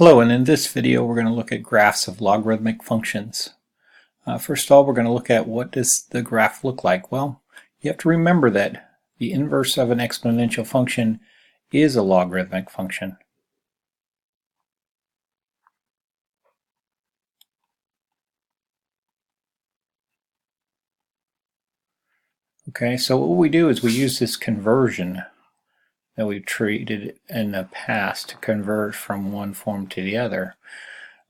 Hello, and in this video we're going to look at graphs of logarithmic functions. First of all, we're going to look at what does the graph look like. Well, you have to remember that the inverse of an exponential function is a logarithmic function. Okay, so what we do is we use this conversion that we've treated in the past to convert from one form to the other.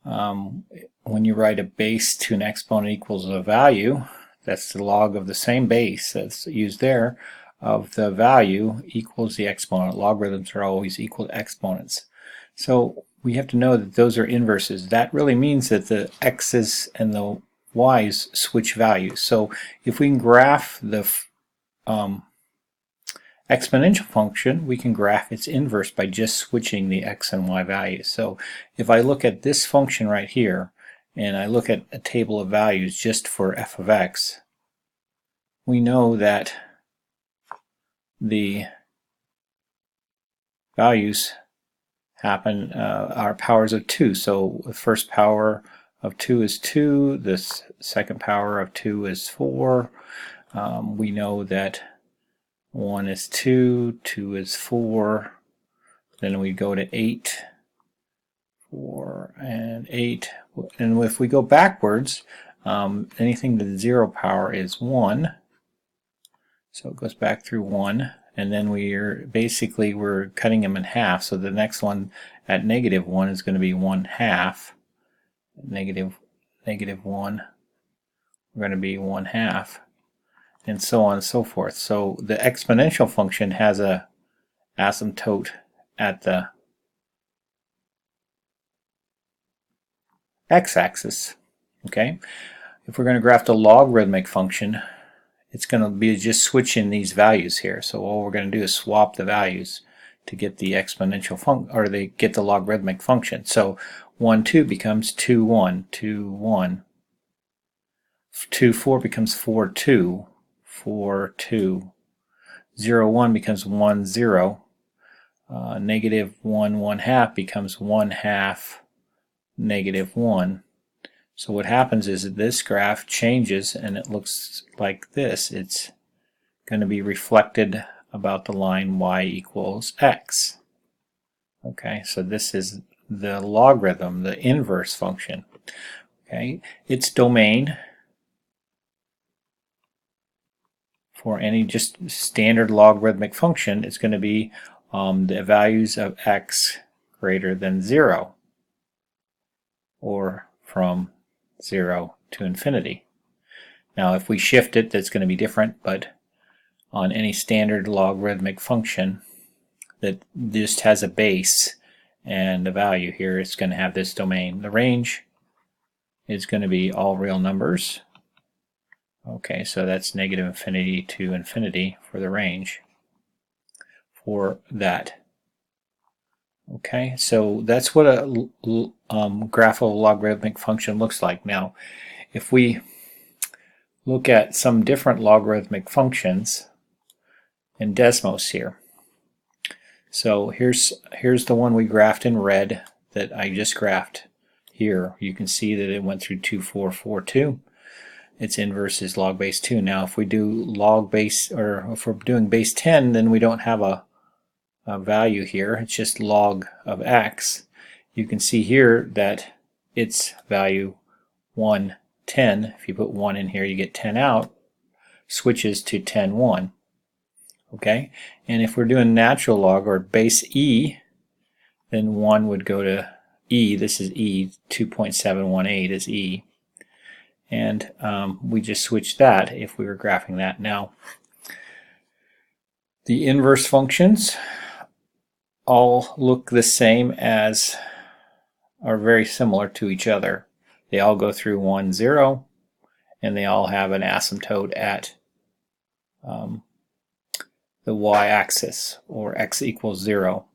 When you write a base to an exponent equals a value, that's the log of the same base that's used there of the value equals the exponent. Logarithms are always equal to exponents. So we have to know that those are inverses. That really means that the x's and the y's switch values. So if we can graph the exponential function, we can graph its inverse by just switching the x and y values. So if I look at this function right here, and I look at a table of values just for f of x, we know that the values happen are powers of 2. So the first power of 2 is 2, the second power of 2 is 4. We know that 1 is 2, 2 is 4, then we go to 8, 4 and 8, and if we go backwards, anything to the 0 power is 1, so it goes back through 1, and then we're cutting them in half, so the next one at negative 1 is going to be 1/2, negative 1, we're going to be 1/2, and so on and so forth. So the exponential function has a asymptote at the x-axis. Okay, if we're going to graph the logarithmic function, it's going to be just switching these values here. So all we're going to do is swap the values to get the exponential function, or they get the logarithmic function. So 1, 2 becomes 2, 1, 2, 1. 2, 4 becomes 4, 2. 4, 2. 0, 1 becomes 1, 0. Negative 1, 1/2 becomes 1/2, negative 1. So what happens is that this graph changes and it looks like this. It's going to be reflected about the line y equals x. Okay, so this is the logarithm, the inverse function. Okay, its domain for any just standard logarithmic function is going to be the values of x greater than 0, or from 0 to infinity. Now if we shift it, that's going to be different, but on any standard logarithmic function that just has a base and a value here, it's going to have this domain. The range is going to be all real numbers. Okay, so that's negative infinity to infinity for the range for that. Okay, so that's what a graph of a logarithmic function looks like. Now, if we look at some different logarithmic functions in Desmos here. So here's the one we graphed in red that I just graphed here. You can see that it went through 2, 4, 4, 2. Its inverse is log base 2. Now if we do log base, or if we're doing base 10, then we don't have a value here. It's just log of x. You can see here that its value 1, 10, if you put 1 in here you get 10 out, switches to 10, 1. Okay, and if we're doing natural log or base e, then 1 would go to e. This is e. 2.718 is e. And we just switch that if we were graphing that. Now, the inverse functions all look the same as, are very similar to each other. They all go through 1, 0, and they all have an asymptote at the y-axis, or x equals 0.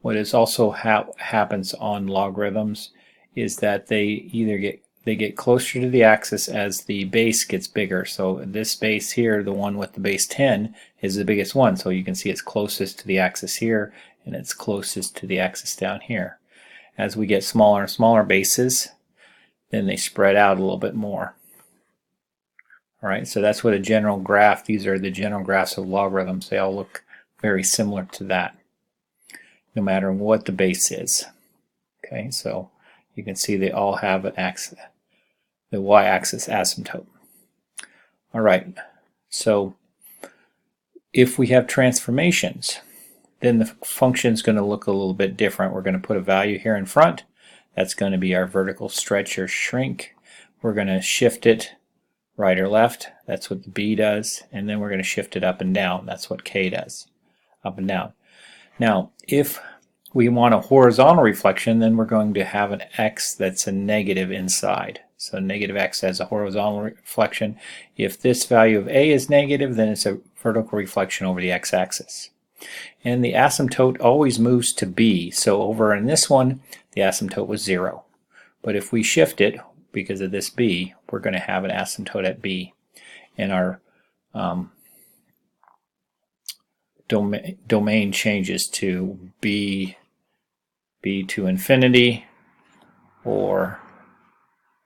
What is also happens on logarithms is that they get closer to the axis as the base gets bigger. So this base here, the one with the base 10, is the biggest one. So you can see it's closest to the axis here, and it's closest to the axis down here. as we get smaller and smaller bases, then they spread out a little bit more. All right, so that's what a general graph, these are the general graphs of logarithms. They all look very similar to that, no matter what the base is. Okay, so you can see they all have an axis, the y-axis asymptote. All right, so if we have transformations, then the function is going to look a little bit different. We're going to put a value here in front. That's going to be our vertical stretch or shrink. We're going to shift it right or left. That's what the B does. And then we're going to shift it up and down. That's what K does, up and down. Now, if we want a horizontal reflection, then we're going to have an X that's a negative inside. So negative X as a horizontal reflection. If this value of A is negative, then it's a vertical reflection over the X-axis. And the asymptote always moves to B. So over in this one, the asymptote was 0. But if we shift it, because of this B, we're going to have an asymptote at B. And our domain changes to B to infinity, or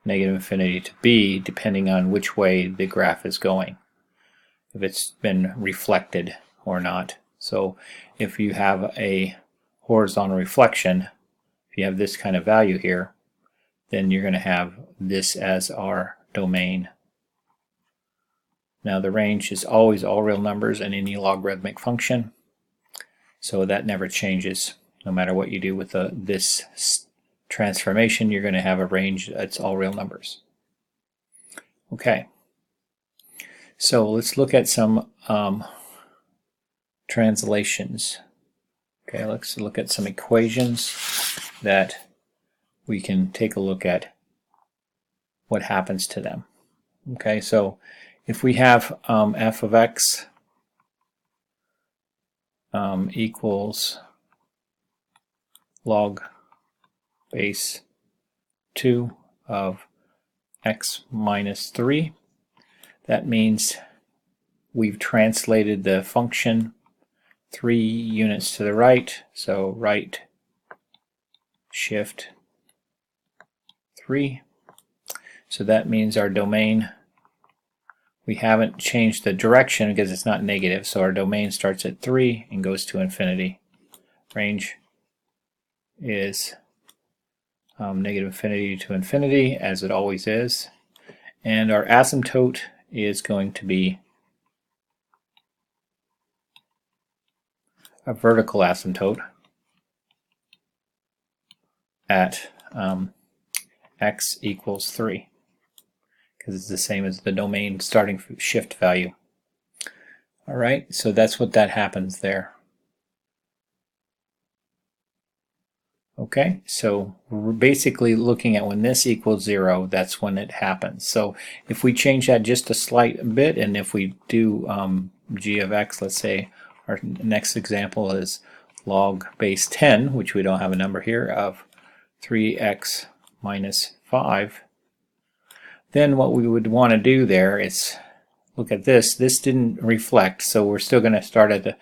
negative infinity to B, depending on which way the graph is going, if it's been reflected or not. So if you have a horizontal reflection, if you have this kind of value here, then you're going to have this as our domain. Now the range is always all real numbers in any logarithmic function, so that never changes. No matter what you do with this transformation, you're going to have a range that's all real numbers. Okay, so let's look at some translations. Okay, let's look at some equations that we can take a look at what happens to them. Okay, so if we have f of x equals log base 2 of x minus 3, that means we've translated the function 3 units to the right, so right shift 3. So that means our domain, we haven't changed the direction because it's not negative, so our domain starts at 3 and goes to infinity. Range is negative infinity to infinity, as it always is. And our asymptote is going to be a vertical asymptote at x equals 3, because it's the same as the domain starting shift value. Alright, so that's what that happens there. Okay, so we're basically looking at when this equals 0, that's when it happens. So if we change that just a slight bit, and if we do g of x, let's say our next example is log base 10, which we don't have a number here, of 3x minus 5, then what we would want to do there is look at this. This didn't reflect, so we're still going to start at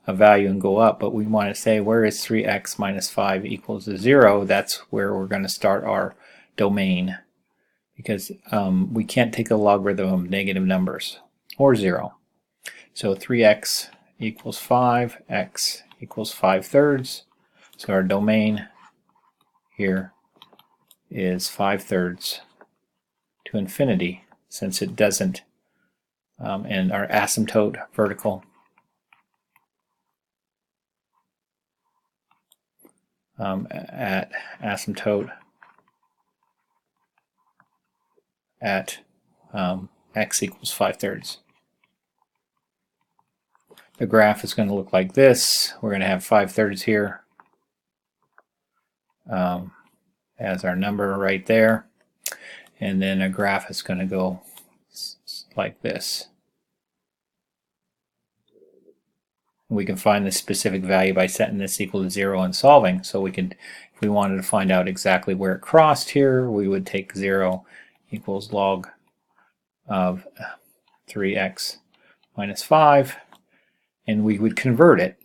a value and go up, but we want to say where is 3x minus 5 equals to 0. That's where we're going to start our domain, because we can't take a logarithm of negative numbers or 0. So 3x equals 5, x equals 5/3. So our domain here is 5/3 to infinity, since it doesn't, and our asymptote vertical at asymptote at x equals 5/3. The graph is going to look like this. We're going to have 5/3 here as our number right there, and then a graph is going to go like this. We can find the specific value by setting this equal to 0 and solving. So we can, if we wanted to find out exactly where it crossed here, we would take 0 equals log of 3x minus 5, and we would convert it.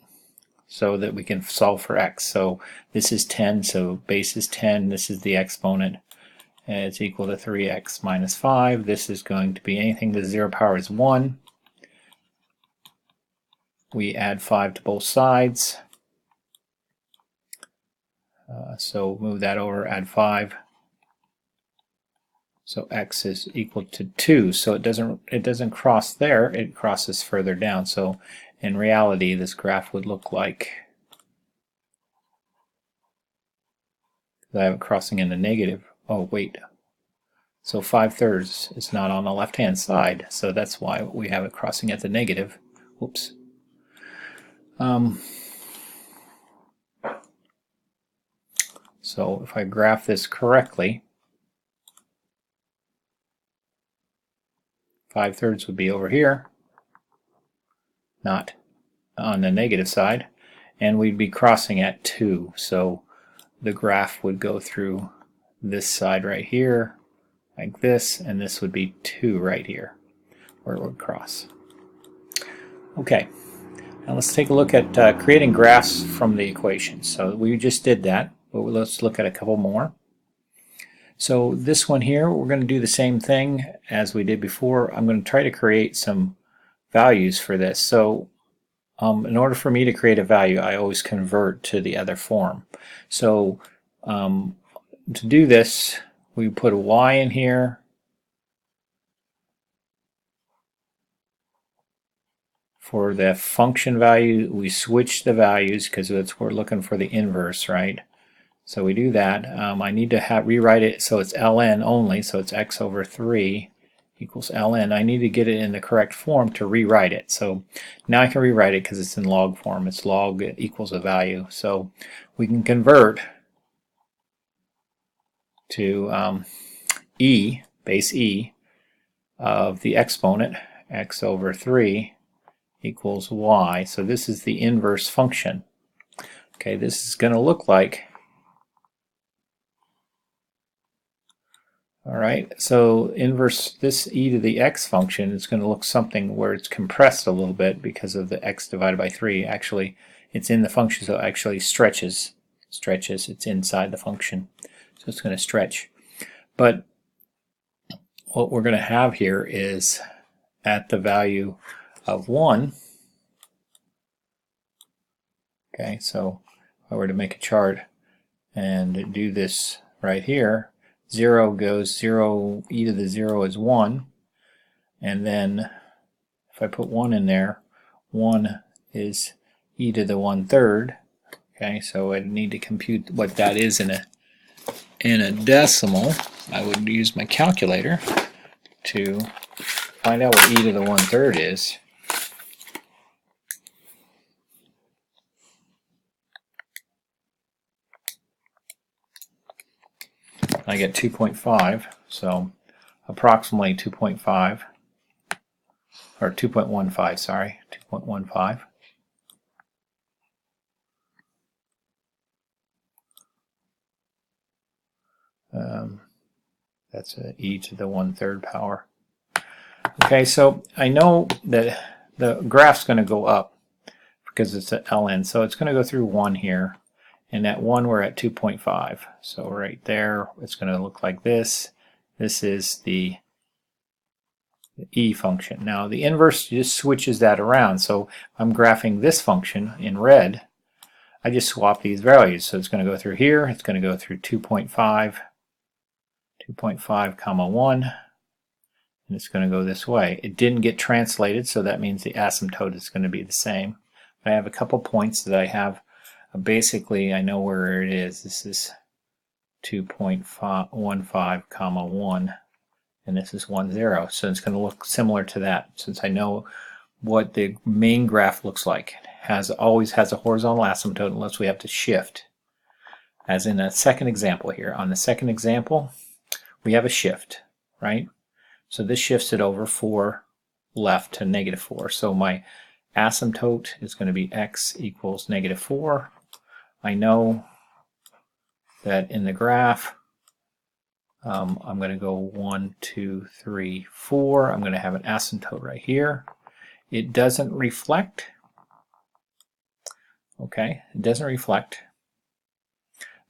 so that we can solve for x. So this is 10, so base is 10, this is the exponent, and it's equal to 3x minus 5. This is going to be anything to the 0 power is 1. We add 5 to both sides. So move that over, add 5. So x is equal to 2. So it doesn't cross there, it crosses further down. So in reality, this graph would look like, I have it crossing in the negative. Oh wait, so 5/3 is not on the left hand side, so that's why we have it crossing at the negative. Whoops. So if I graph this correctly, 5/3 would be over here, not on the negative side, and we'd be crossing at 2. So the graph would go through this side right here, like this, and this would be 2 right here, where it would cross. Okay, now let's take a look at creating graphs from the equation. So we just did that, but let's look at a couple more. So this one here, we're going to do the same thing as we did before. I'm going to try to create some values for this. So in order for me to create a value, I always convert to the other form. So to do this, we put a y in here. For the function value, we switch the values because we're looking for the inverse, right? So we do that. I need to rewrite it so it's ln only, so it's x over 3 equals ln. I need to get it in the correct form to rewrite it. So now I can rewrite it because it's in log form. It's log equals a value. So we can convert to e, base e, of the exponent, x over 3 equals y. So this is the inverse function. Okay, this is going to look like, alright, so inverse this e to the x function is going to look something where it's compressed a little bit because of the x divided by 3. Actually, it's in the function, so it actually stretches. It's inside the function. So it's going to stretch. But what we're going to have here is at the value of 1. Okay, so if I were to make a chart and do this right here, 0 goes 0, e to the 0 is 1, and then if I put 1 in there, 1 is e to the 1/3. Okay, so I need to compute what that is in a decimal. I would use my calculator to find out what e to the 1/3 is. I get 2.5, so approximately 2.5, or 2.15, sorry, 2.15. That's e to the 1/3 power. Okay, so I know that the graph's going to go up because it's at ln, so it's going to go through 1 here, and at 1 we're at 2.5. So right there, it's going to look like this. This is the e function. Now the inverse just switches that around, so I'm graphing this function in red. I just swap these values, so it's going to go through here, it's going to go through 2.5, 2.5 comma 1, and it's going to go this way. It didn't get translated, so that means the asymptote is going to be the same. I have a couple points that I have. Basically, I know where it is. This is 2.15 comma 1, and this is 10. So it's going to look similar to that, since I know what the main graph looks like. It always has a horizontal asymptote unless we have to shift. As in a second example here. On the second example, we have a shift, right? So this shifts it over 4 left to -4. So my asymptote is going to be x equals -4. I know that in the graph, I'm going to go 1, 2, 3, 4. I'm going to have an asymptote right here. It doesn't reflect. Okay, it doesn't reflect.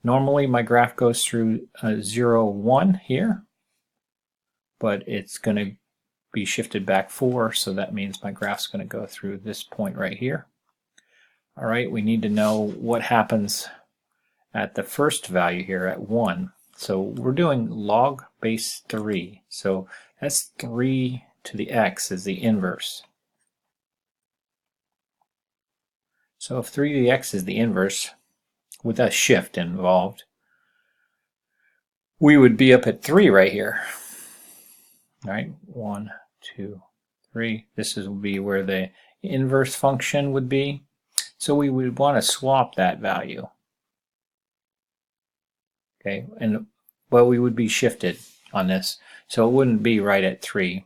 Normally my graph goes through 0, 1 here, but it's going to be shifted back 4, so that means my graph's going to go through this point right here. All right, we need to know what happens at the first value here at 1. So we're doing log base 3. So that's 3 to the x is the inverse. So if 3 to the x is the inverse, with a shift involved, we would be up at 3 right here. All right, 1, 2, 3. This would be where the inverse function would be. So we would want to swap that value. Okay, and well, we would be shifted on this, so it wouldn't be right at 3.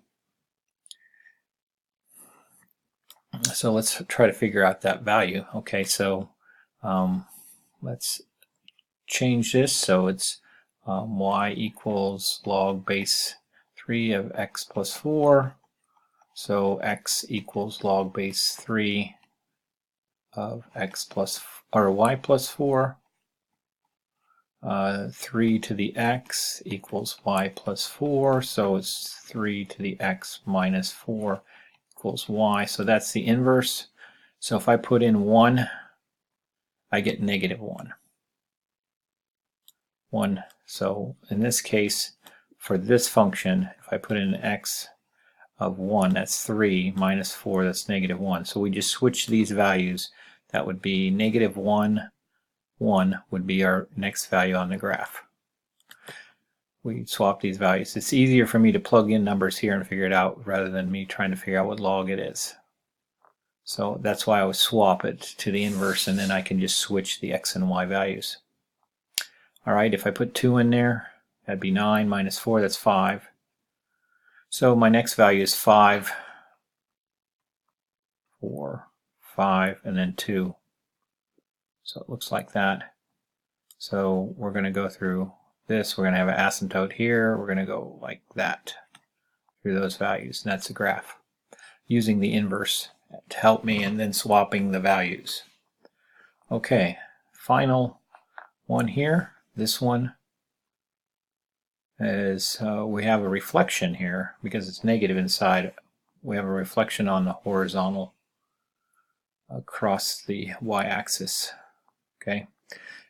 So let's try to figure out that value. Okay, so let's change this so it's y equals log base 3 of x plus 4. So x equals log base 3 of x plus, or y plus 4. 3 to the x equals y plus 4, so it's 3 to the x minus 4 equals y. So that's the inverse. So if I put in 1, I get negative 1. 1. So in this case, for this function, if I put in x of 1, that's 3, minus 4, that's negative 1. So we just switch these values. That would be negative 1, 1 would be our next value on the graph. We swap these values. It's easier for me to plug in numbers here and figure it out rather than me trying to figure out what log it is. So that's why I would swap it to the inverse, and then I can just switch the x and y values. Alright, if I put 2 in there, that'd be 9 minus 4, that's 5. So my next value is 5, 4, 5, and then 2. So it looks like that. So we're going to go through this. We're going to have an asymptote here. We're going to go like that through those values. And that's the graph using the inverse to help me, and then swapping the values. Okay, final one here. This one is we have a reflection here because it's negative inside. We have a reflection on the horizontal across the y-axis. Okay,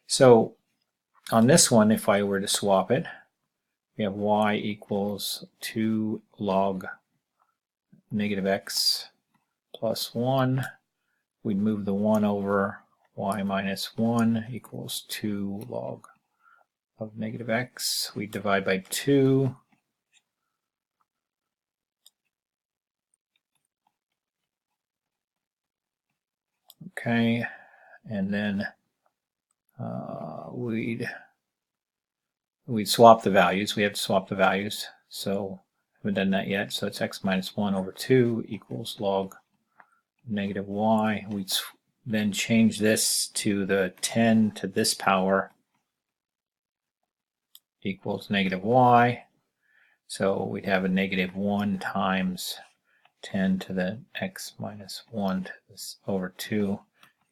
so on this one, if I were to swap it, we have y equals 2 log negative x plus 1. We'd move the 1 over. Y minus 1 equals 2 log of negative x. We divide by 2. Okay, and then we'd swap the values. We have to swap the values, so I haven't done that yet. So it's x minus 1 over 2 equals log negative y. We'd then change this to the 10 to this power equals negative y. So we'd have a negative 1 times 10 to the x minus 1 to this over 2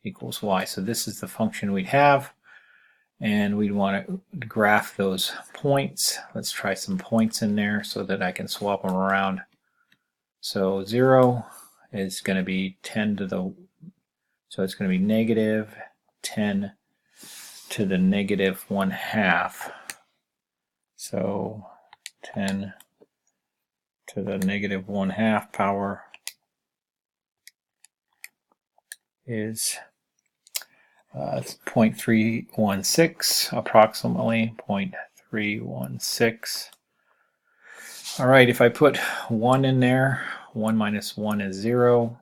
equals y. So this is the function we'd have, and we'd want to graph those points. Let's try some points in there so that I can swap them around. So 0 is going to be 10 to the, so it's going to be negative 10 to the negative 1/2. So 10 to the negative 1/2 power is 0.316, approximately 0.316. All right, if I put 1 in there, 1 minus 1 is 0.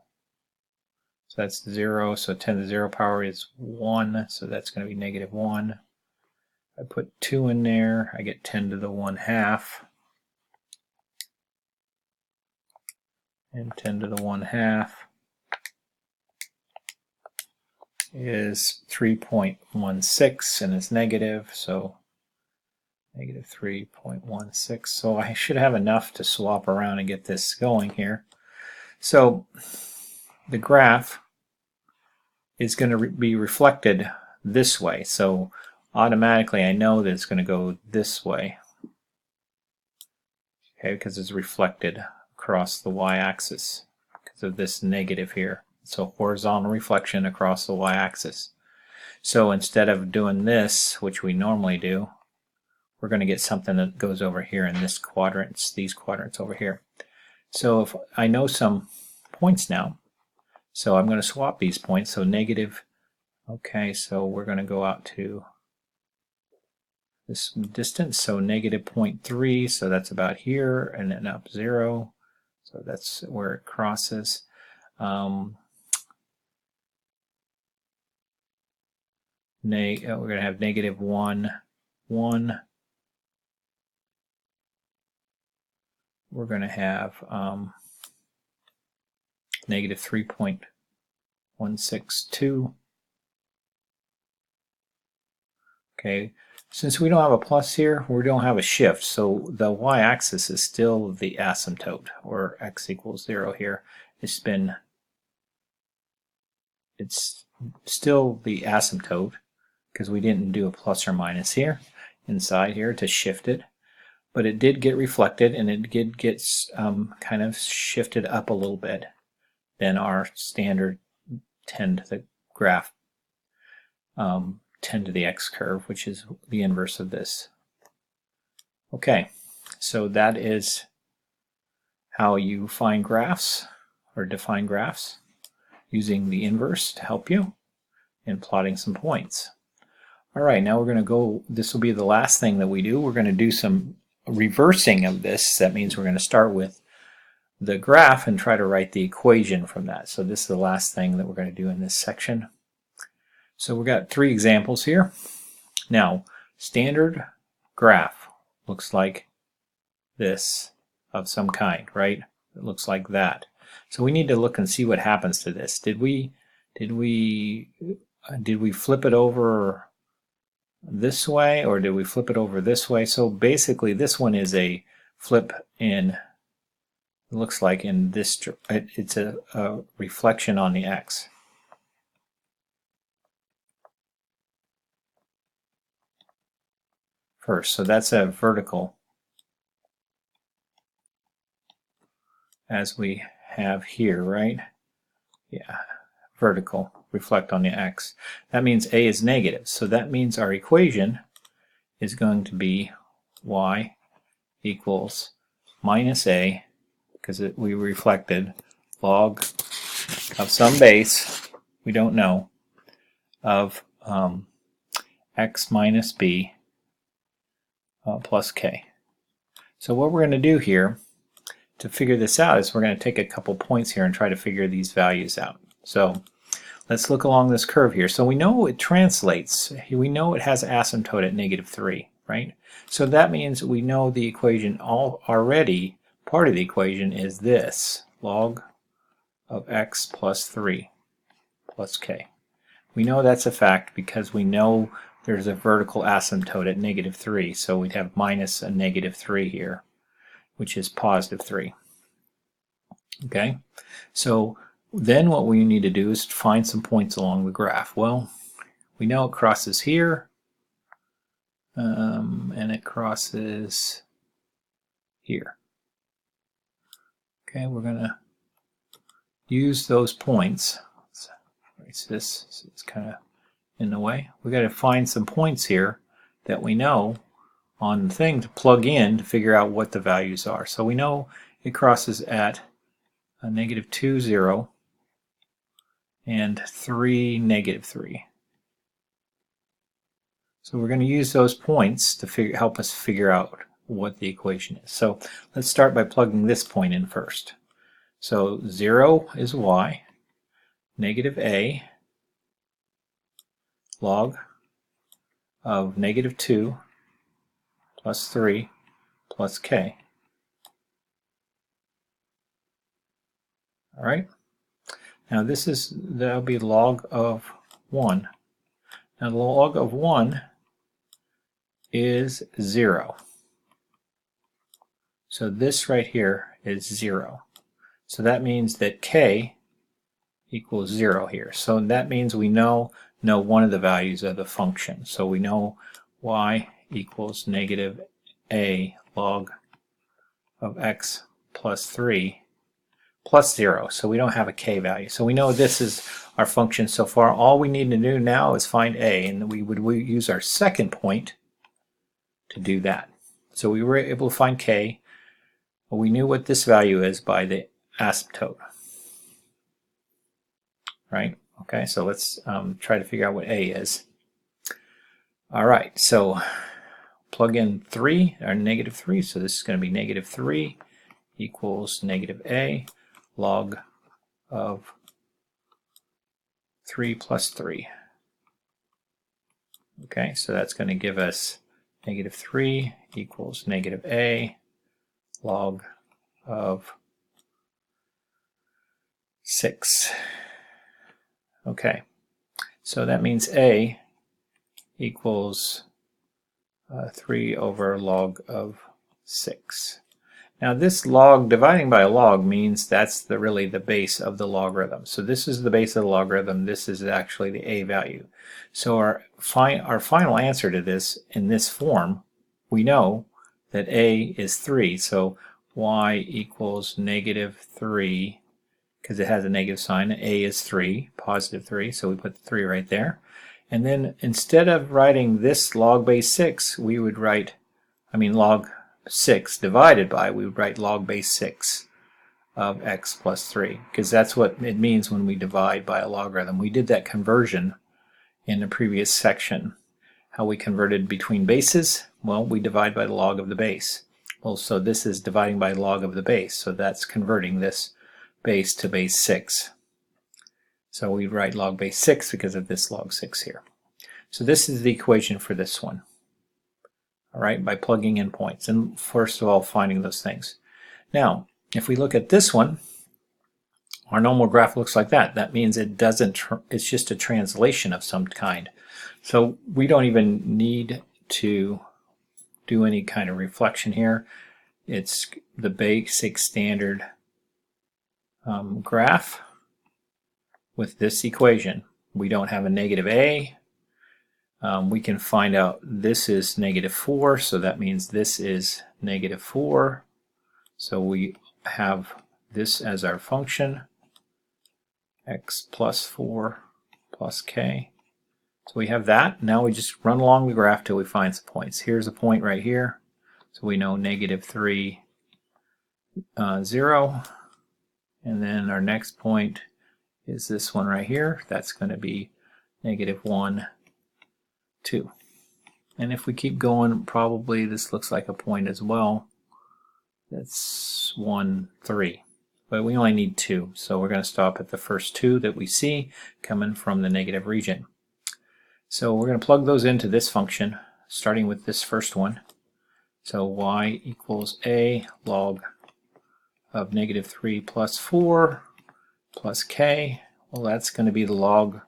So that's 0, so 10 to the 0 power is 1, so that's going to be negative 1. I put 2 in there, I get 10 to the 1/2. And 10 to the 1/2 is 3.16, and it's negative, so negative 3.16. So I should have enough to swap around and get this going here. So the graph is going to be reflected this way. So automatically I know that it's going to go this way. Okay, because it's reflected across the y-axis because of this negative here. So horizontal reflection across the y-axis. So instead of doing this, which we normally do, we're going to get something that goes over here in this quadrants, these quadrants over here. So if I know some points now, so I'm going to swap these points. So negative, okay, so we're going to go out to this distance, so negative 0.3, so that's about here, and then up 0, so that's where it crosses. We're going to have negative 1, 1. We're going to have negative 3.162. Okay, since we don't have a plus here, we don't have a shift, so the y-axis is still the asymptote, or x equals 0 here. It's still the asymptote, because we didn't do a plus or minus here, inside here to shift it. But it did get reflected, and it did get kind of shifted up a little bit than our standard 10 to the graph, 10 to the x curve, which is the inverse of this. Okay, so that is how you find graphs or define graphs using the inverse to help you in plotting some points. All right, now we're going to go, this will be the last thing that we do. We're going to do some reversing of this. That means we're going to start with the graph and try to write the equation from that. So this is the last thing that we're going to do in this section. So we've got 3 examples here. Now, standard graph looks like this of some kind, right? It looks like that. So we need to look and see what happens to this. Did we flip it over this way, or did we flip it over this way? So basically this one is a flip in, it looks like in this, it's a reflection on the x. First, so that's a vertical, as we have here, right? Yeah, vertical, reflect on the x. That means a is negative, so that means our equation is going to be y equals minus a, because we reflected, log of some base, we don't know, of x minus b plus k. So what we're going to do here to figure this out is we're going to take a couple points here and try to figure these values out. So let's look along this curve here. So we know it translates. We know it has asymptote at -3, right? So that means we know the equation already, part of the equation is this, log of x plus 3 plus k. We know that's a fact because we know there's a vertical asymptote at -3, so we'd have minus a -3 here, which is +3. Okay, so then what we need to do is find some points along the graph. Well, we know it crosses here, and it crosses here. Okay, we're going to use those points. Let's erase this, so it's kind of in the way. We've got to find some points here that we know on the thing to plug in to figure out what the values are. So we know it crosses at a -2, 0, and 3, -3. So we're going to use those points to help us figure out what the equation is. So let's start by plugging this point in first. So 0 is y, -a, log of -2 plus 3 plus k. All right. Now that'll be log of 1. Now the log of 1 is 0. So this right here is 0. So that means that k equals 0 here. So that means we know one of the values of the function. So we know y equals negative a log of x plus 3 plus 0. So we don't have a k value. So we know this is our function so far. All we need to do now is find a, and we would use our second point to do that. So we were able to find k. Well, we knew what this value is by the asymptote. Right? Okay, so let's try to figure out what a is. All right, so plug in 3, or negative 3, so this is going to be negative 3 equals negative a log of 3 plus 3. Okay, so that's going to give us negative 3 equals negative a log of 6. Okay, so that means a equals 3 over log of 6. Now this log, dividing by a log, means that's really the base of the logarithm. So this is the base of the logarithm. This is actually the a value. So our final answer to this in this form, we know that a is 3. So y equals negative 3, because it has a negative sign. A is 3, positive 3. So we put the 3 right there. And then instead of writing this log base 6, we would write, log 6 divided by, we would write log base 6 of x plus 3, because that's what it means when we divide by a logarithm. We did that conversion in the previous section. How we converted between bases? Well, we divide by the log of the base. Well, so this is dividing by log of the base, so that's converting this base to base 6. So we write log base 6 because of this log 6 here. So this is the equation for this one. All right, by plugging in points and first of all finding those things. Now, if we look at this one, our normal graph looks like that. That means it doesn't. It's just a translation of some kind. So we don't even need to do any kind of reflection here. It's the basic standard graph with this equation. We don't have a negative a. We can find out this is negative 4, so that means this is negative 4. So we have this as our function, x plus 4 plus k. So we have that. Now we just run along the graph till we find some points. Here's a point right here. So we know negative 3, 0. And then our next point is this one right here. That's going to be negative 1, 2. And if we keep going, probably this looks like a point as well. That's 1, 3. But we only need 2, so we're going to stop at the first 2 that we see coming from the negative region. So we're going to plug those into this function, starting with this first one. So y equals a log of negative 3 plus 4 plus k. Well, that's going to be the log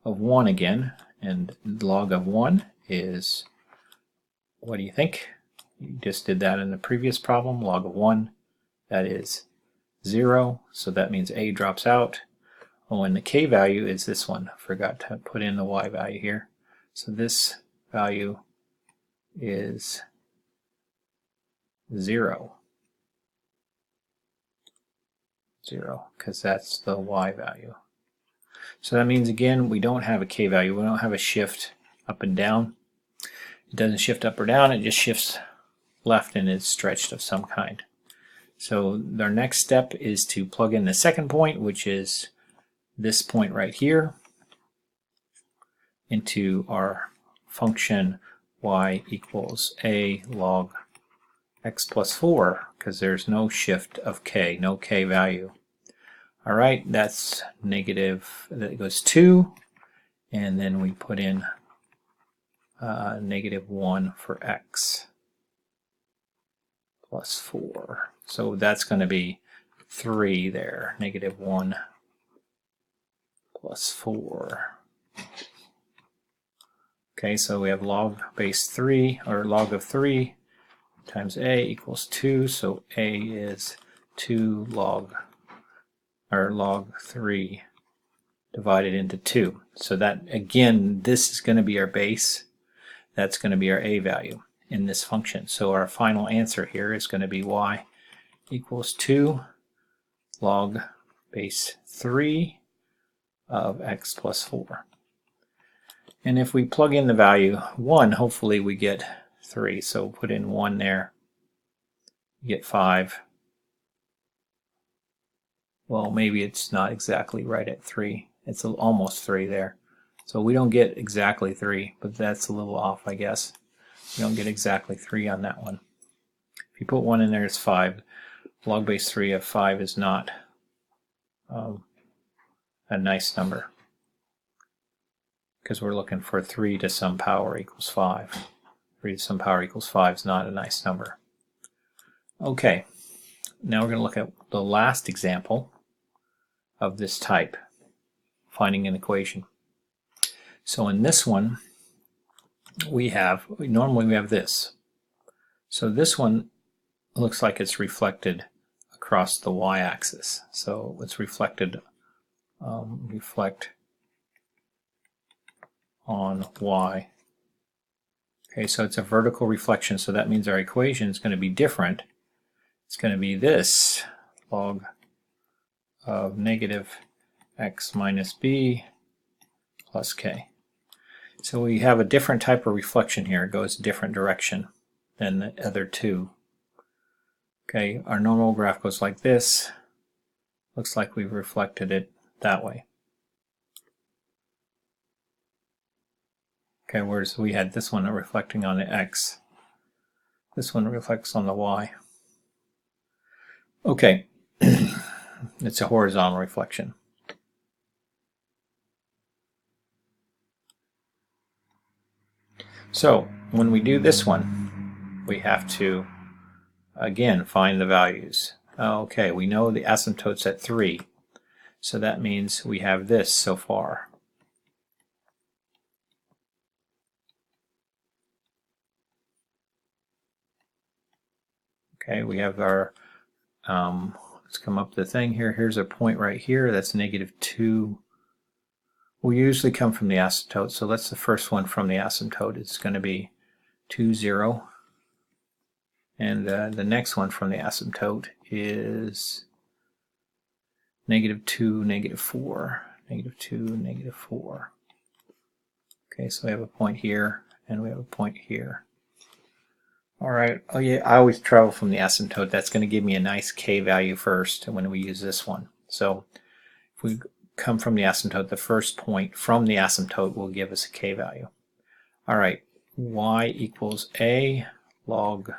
of 1 again. And log of 1 is, what do you think? You just did that in the previous problem. Log of 1, that is 0. So that means a drops out. Oh, and the k value is this one. I forgot to put in the y value here. So this value is 0. 0, because that's the y value. So that means, again, we don't have a k value. We don't have a shift up and down. It doesn't shift up or down. It just shifts left and is stretched of some kind. So our next step is to plug in the second point, which is this point right here, into our function y equals a log x plus 4, because there's no shift of k, no k value. All right, that's negative, that goes 2, and then we put in negative 1 for x plus 4. So that's going to be 3 there, negative 1 plus 4. Okay, so we have log base 3, or log of 3 times a equals 2, so a is 2 log 3 divided into 2. So that, again, this is going to be our base. That's going to be our a value in this function. So our final answer here is going to be y equals 2 log base 3 of x plus 4. And if we plug in the value 1, hopefully we get 3. So put in 1 there, you get 5. Well, maybe it's not exactly right at 3. It's almost 3 there. So we don't get exactly 3, but that's a little off, I guess. We don't get exactly 3 on that one. If you put 1 in there, it's 5. Log base 3 of 5 is not a nice number, because we're looking for 3 to some power equals 5. 3 to some power equals 5 is not a nice number. Okay, now we're going to look at the last example of this type, finding an equation. So in this one, normally we have this. So this one looks like it's reflected across the y-axis. So it's reflected, reflect on y. Okay, so it's a vertical reflection, so that means our equation is going to be different. It's going to be this, log of negative x minus b plus k. So we have a different type of reflection here. It goes a different direction than the other two. Okay, our normal graph goes like this. Looks like we've reflected it that way. Okay, whereas we had this one reflecting on the x. This one reflects on the y. Okay, it's a horizontal reflection. So when we do this one, we have to again find the values. Okay, we know the asymptote's at 3, so that means we have this so far. Okay, we have our, let's come up the thing here. Here's a point right here, that's -2. We usually come from the asymptote, so that's the first one from the asymptote. It's going to be 2, 0. And the next one from the asymptote is -2, -4. -2, -4. Okay, so we have a point here, and we have a point here. All right, oh yeah, I always travel from the asymptote. That's going to give me a nice k value first when we use this one. So if we come from the asymptote, the first point from the asymptote will give us a k value. All right, y equals a log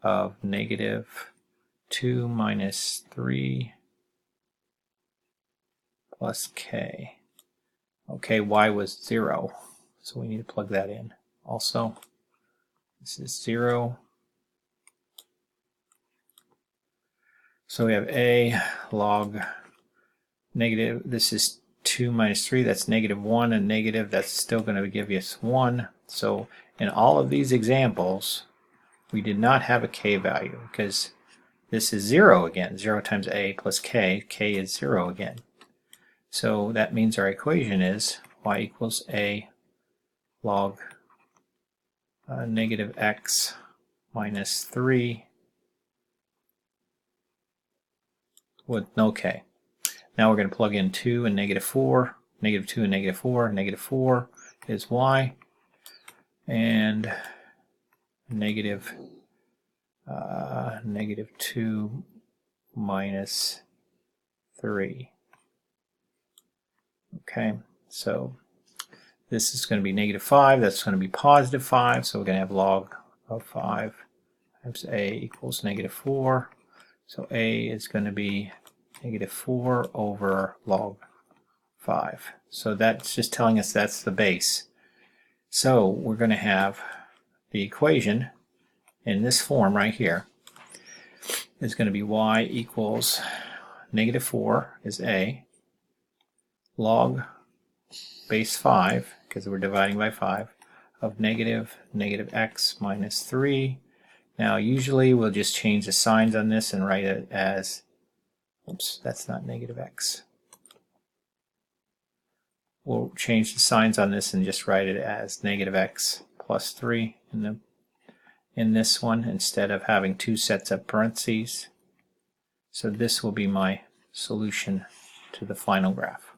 of -2 minus 3 plus k. Okay, y was 0, so we need to plug that in. Also, this is 0. So we have a log negative, this is 2 minus 3, that's -1, and negative, that's still going to give us 1. So in all of these examples, we did not have a k value because this is 0 again. 0 times a plus k, k is 0 again. So that means our equation is y equals a log negative x minus 3 with no k. Now we're going to plug in 2 and -4, -2 and -4. -4 is y, and -2 minus 3. Okay, so this is going to be -5, that's going to be +5, so we're going to have log of 5 times a equals -4. So a is going to be -4 over log 5. So that's just telling us that's the base. So we're going to have the equation in this form right here is going to be y equals -4 is a log base 5, because we're dividing by 5, of negative x minus 3. Now usually we'll just change the signs on this and write it as, oops, that's not -x. we'll change the signs on this and just write it as negative x plus 3 in this one instead of having two sets of parentheses. So this will be my solution to the final graph.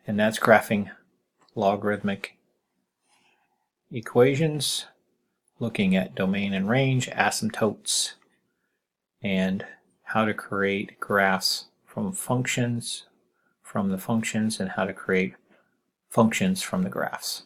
And that's graphing logarithmic equations, looking at domain and range, asymptotes, and how to create graphs from the functions, and how to create functions from the graphs.